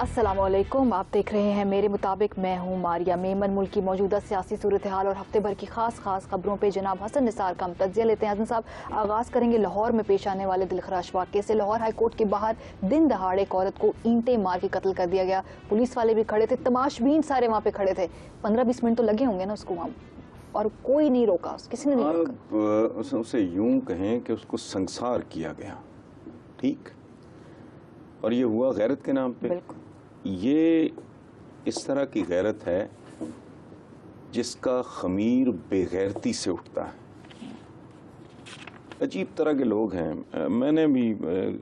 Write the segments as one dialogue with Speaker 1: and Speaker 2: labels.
Speaker 1: अस्सलाम वालेकुम, आप देख रहे हैं मेरे मुताबिक। मैं हूं मारिया मेमन। मुल्क की मौजूदा सियासी सूरत हाल और हफ्ते भर की खास खबरों पे जनाब हसन निसार का हम तज्जिया लेते हैं। हसन साहब, आगाज करेंगे लाहौर में पेश आने वाले दिलखराश वाक़े से। लाहौर हाई कोर्ट के बाहर दिन दहाड़े एक औरत को ईंटें मार के कत्ल कर दिया गया। पुलिस वाले भी खड़े थे, तमाशबीन सारे वहां पे खड़े थे। 15-20 मिनट तो लगे होंगे ना उसको वहां, और कोई नहीं रोका, किसी ने नहीं रोका।
Speaker 2: उसे यूं कहें कि उसको संसार किया गया, ठीक, और ये हुआ गैरत के नाम पे। ये इस तरह की गैरत है जिसका खमीर बेगैरती से उठता है। अजीब तरह के लोग हैं। मैंने भी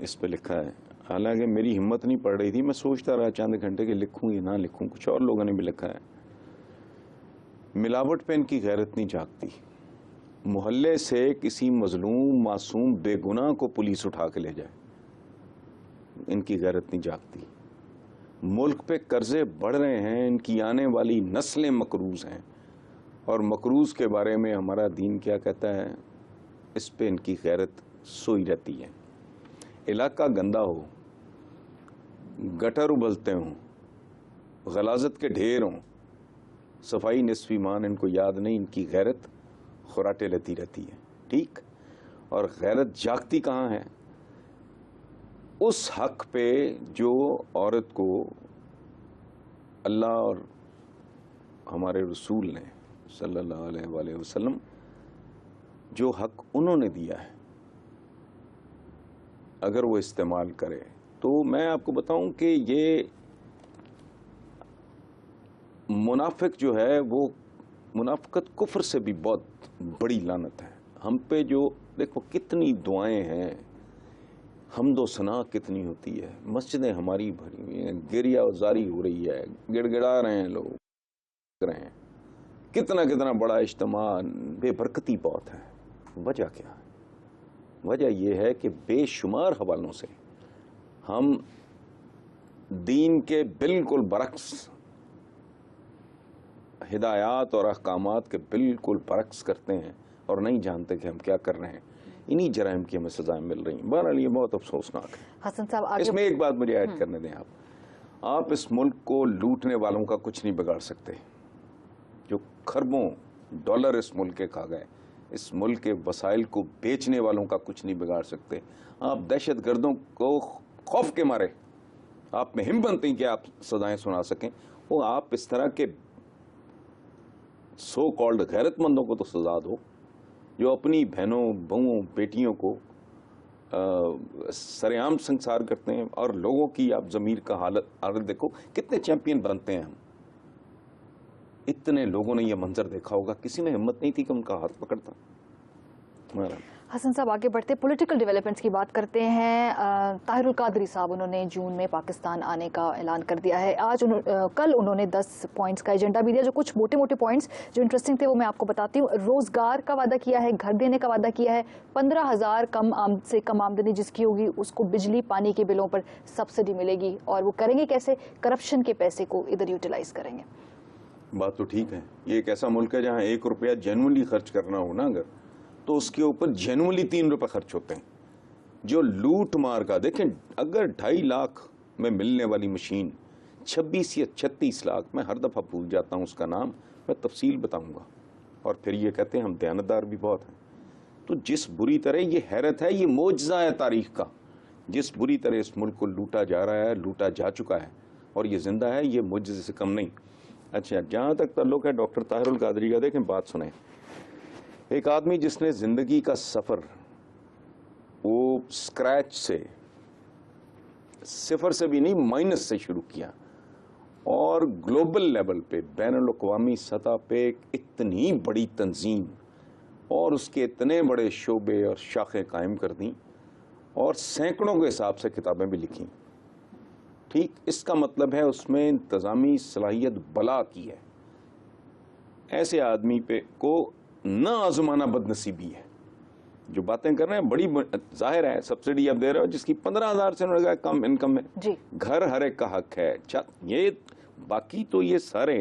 Speaker 2: इस पे लिखा है, हालांकि मेरी हिम्मत नहीं पड़ रही थी। मैं सोचता रहा चंद घंटे के लिखूं या ना लिखूं। कुछ और लोगों ने भी लिखा है, मिलावट पे इनकी गैरत नहीं जागती। मोहल्ले से किसी मजलूम मासूम बेगुनाह को पुलिस उठा के ले जाए, इनकी गैरत नहीं जागती। मुल्क पे कर्जे बढ़ रहे हैं, इनकी आने वाली नस्लें मकरूज हैं, और मकरूज के बारे में हमारा दीन क्या कहता है, इस पे इनकी गैरत सोई रहती है। इलाका गंदा हो, गटर उबलते हों, गलाजत के ढेर हों, सफाई निस्फ ईमान इनको याद नहीं, इनकी गैरत खुराटे लेती रहती है, ठीक। और गैरत जागती कहाँ है? उस हक पे जो औरत को अल्लाह और हमारे रसूल ने सल्लल्लाहु अलैहि वसल्लम जो हक उन्होंने दिया है, अगर वो इस्तेमाल करे तो मैं आपको बताऊं कि ये मुनाफिक जो है, वो मुनाफिकत कुफ्र से भी बहुत बड़ी लानत है। हम पे जो देखो कितनी दुआएं हैं, हमदो सना कितनी होती है, मस्जिदें हमारी भरी हुई हैं, गिरिया जारी हो रही है, गिड़गिड़ा रहे हैं लोग, रहे हैं, कितना कितना बड़ा इज्तिमा, बेबरकती बहुत है। वजह क्या है? वजह यह है कि बेशुमार हवालों से हम दीन के बिल्कुल बरक्स, हिदायत और अहकामात के बिल्कुल बरक्स करते हैं और नहीं जानते कि हम क्या कर रहे हैं। इन्हीं जराइम की हमें सजाएं मिल रही हैं। बहरहाल ये बहुत अफसोसनाक है।
Speaker 1: हसन साहब, आगे
Speaker 2: इसमें एक बात मुझे ऐड करने दें। आप इस मुल्क को लूटने वालों का कुछ नहीं बिगाड़ सकते। जो खरबों डॉलर इस मुल्क के खा गए, इस मुल्क के वसाइल को बेचने वालों का कुछ नहीं बिगाड़ सकते। आप दहशत गर्दों को खौफ के मारे आप में हिम्मत नहीं कि आप सजाएं सुना सकें, वो आप इस तरह के सो कॉल्ड गैरतमंदों को तो सजा दो जो अपनी बहनों, बहुओं, बेटियों को सरेआम संसार करते हैं। और लोगों की आप ज़मीर का हालत देखो, कितने चैंपियन बनते हैं हम। इतने लोगों ने यह मंजर देखा होगा, किसी में हिम्मत नहीं थी कि उनका हाथ पकड़ता।
Speaker 1: हसन साहब, आगे बढ़ते पॉलिटिकल डेवलपमेंट्स की बात करते हैं। ताहिरुल कादरी साहब, उन्होंने जून में पाकिस्तान आने का ऐलान कर दिया है। कल उन्होंने 10 पॉइंट्स का एजेंडा भी दिया। जो कुछ मोटे मोटे पॉइंट्स जो इंटरेस्टिंग थे वो मैं आपको बताती हूँ। रोजगार का वादा किया है, घर देने का वादा किया है, 15,000 से कम आमदनी जिसकी होगी उसको बिजली पानी के बिलों पर सब्सिडी मिलेगी। और वो करेंगे कैसे? करप्शन के पैसे को इधर यूटिलाइज करेंगे।
Speaker 2: बात तो ठीक है। ये एक ऐसा मुल्क है जहाँ 1 रुपया जेन्युइनली खर्च करना हो ना अगर, तो उसके ऊपर जेन्युइनली 3 रुपए खर्च होते हैं। जो लूट मार का देखें, अगर 2.5 लाख में मिलने वाली मशीन 26 या 36 लाख, मैं हर दफ़ा भूल जाता हूँ उसका नाम, मैं तफसील बताऊँगा। और फिर ये कहते हैं हम दयानतदार भी बहुत हैं। तो जिस बुरी तरह, ये हैरत है, ये मोजज़ा है तारीख का, जिस बुरी तरह इस मुल्क को लूटा जा रहा है, लूटा जा चुका है, और ये जिंदा है, ये मोजज़े से कम नहीं। अच्छा, जहाँ तक ताल्लुक है डॉक्टर ताहिरुल कादरी का, देखें बात सुने। एक आदमी जिसने जिंदगी का सफर वो स्क्रैच से, सिफर से भी नहीं, माइनस से शुरू किया, और ग्लोबल लेवल पे, बैनुल अक़वामी सतह पे इतनी बड़ी तंजीम और उसके इतने बड़े शोबे और शाखें कायम कर दी, और सैकड़ों के हिसाब से किताबें भी लिखी, ठीक। इसका मतलब है उसमें इंतजामी सलाहियत बला की है। ऐसे आदमी पे को न आजमाना बदनसीबी है। जो बातें कर रहे हैं बड़ी जाहिर है, सब्सिडी आप दे रहे हो जिसकी 15,000 से कम इनकम है जी। घर हर एक का हक है। ये बाकी तो ये सारे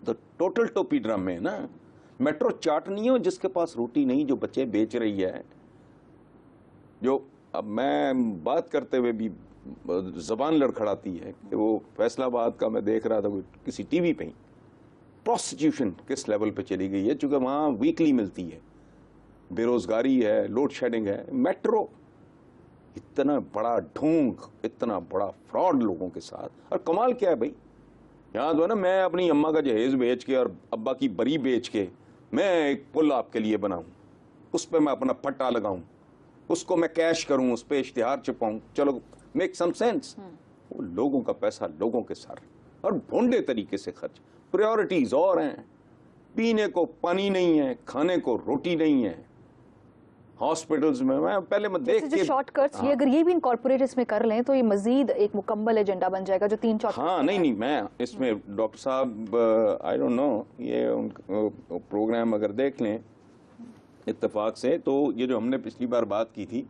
Speaker 2: तो टोटल टोपी ड्रामे है ना। मेट्रो चाट नहीं हो जिसके पास रोटी नहीं, जो बच्चे बेच रही है। जो अब मैं बात करते हुए भी زبان لڑکھڑاتی ہے کہ وہ فیصل آباد کا میں دیکھ رہا تھا کسی ٹی وی پہ ہی، پروسٹیٹیوشن کس لیول پہ چلی گئی ہے، چونکہ وہاں ویکلی ملتی ہے، بے روزگاری ہے، لوڈ شیڈنگ ہے، میٹرو، اتنا بڑا ڈھونگ، اتنا بڑا فراڈ لوگوں کے ساتھ. اور کمال کیا ہے بھائی، یہاں تو ہے نا میں اپنی اماں کا جہیز بیچ کے اور ابا کی بری بیچ کے میں ایک پل آپ کے لیے بناؤں، اس پہ میں اپنا پٹا لگاؤں، اس کو میں کیش کروں، اس پہ اشتہار چھپاؤں، چلو میک سم سینس. وہ لوگوں کا پیسہ لوگوں کے سر اور بھونڈے طریقے سے خرچ. پریورٹیز اور ہیں، پینے کو پانی نہیں ہے، کھانے کو روٹی نہیں ہے. ہاسپٹلز میں پہلے میں دیکھ کے
Speaker 1: شارٹ کٹس یہ اگر یہ بھی انکارپوریٹ اس میں کر لیں تو یہ مزید ایک مکمل ایجنڈا بن جائے گا جو 3 شارٹ.
Speaker 2: ہاں نہیں میں اس میں ڈاکٹر صاحب آئی ڈونٹ نو، یہ پروگرام اگر دیکھ لیں اتفاق سے تو یہ جو ہم نے پچھلی بار بات کی تھی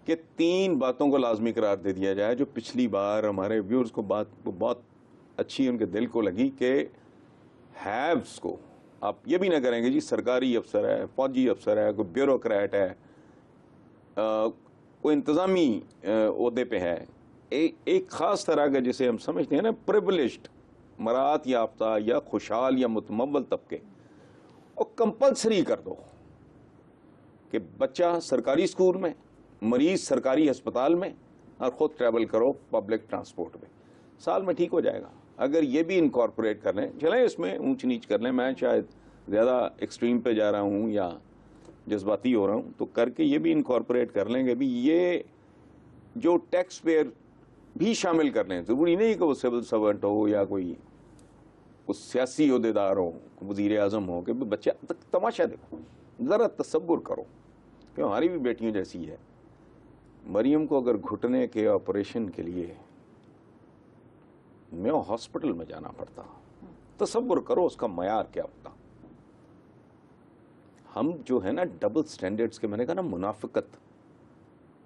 Speaker 2: کہ 3 باتوں کو لازمی قرار دے دیا جائے، جو پچھلی بار ہمارے ویورز کو بہت اچھی ان کے دل کو لگی، کہ ہیوز کو آپ یہ بھی نہ کریں گے جی سرکاری افسر ہے، فوجی افسر ہے، کوئی بیوروکریٹ ہے، کوئی انتظامی عہدے پہ ہے، ایک خاص طرح کا جسے ہم سمجھتے ہیں نا پریویلیجڈ، مراعات یافتہ یا خوشحال یا متمول طبقے، اور کمپلسری کر دو کہ بچہ سرکاری اسکول میں، مریض سرکاری ہسپتال میں، اور خود ٹریول کرو پبلک ٹرانسپورٹ میں، سال میں ٹھیک ہو جائے گا. اگر یہ بھی انکارپوریٹ کر لیں، چلیں اس میں اونچ نیچ کر لیں، میں شاید زیادہ ایکسٹریم پہ جا رہا ہوں یا جذباتی ہو رہا ہوں، تو کر کے یہ بھی انکارپوریٹ کر لیں گے بھی یہ جو ٹیکس پیئر بھی شامل کر لیں. ضروری نہیں کہ وہ سول سرونٹ ہو یا کوئی سیاسی عہدیدار ہو، وزیر اعظم ہو، کہ بچہ تماشا دیکھو، ذرا تصور کرو کہ ہماری بھی بیٹیوں جیسی ہے. مریم کو اگر گھٹنے کے آپریشن کے لیے میں ہاسپٹل میں جانا پڑتا، تصور کرو اس کا معیار کیا ہوتا. ہم جو ہے نا ڈبل سٹینڈرڈز کے، میں نے کہا نا منافقت،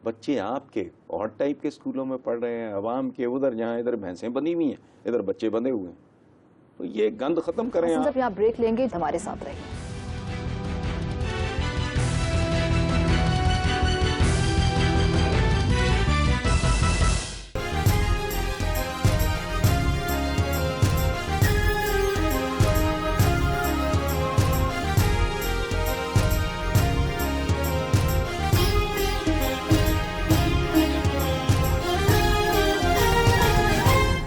Speaker 2: بچے آپ کے اور ٹائپ کے اسکولوں میں پڑھ رہے ہیں، عوام کے ادھر، جہاں ادھر بھینسیں بندھی ہوئی ہیں ادھر بچے بندھے ہوئے ہیں. تو یہ گند ختم کریں آپ.
Speaker 1: صاحب یہاں بریک لیں گے، ہمارے ساتھ رہیں.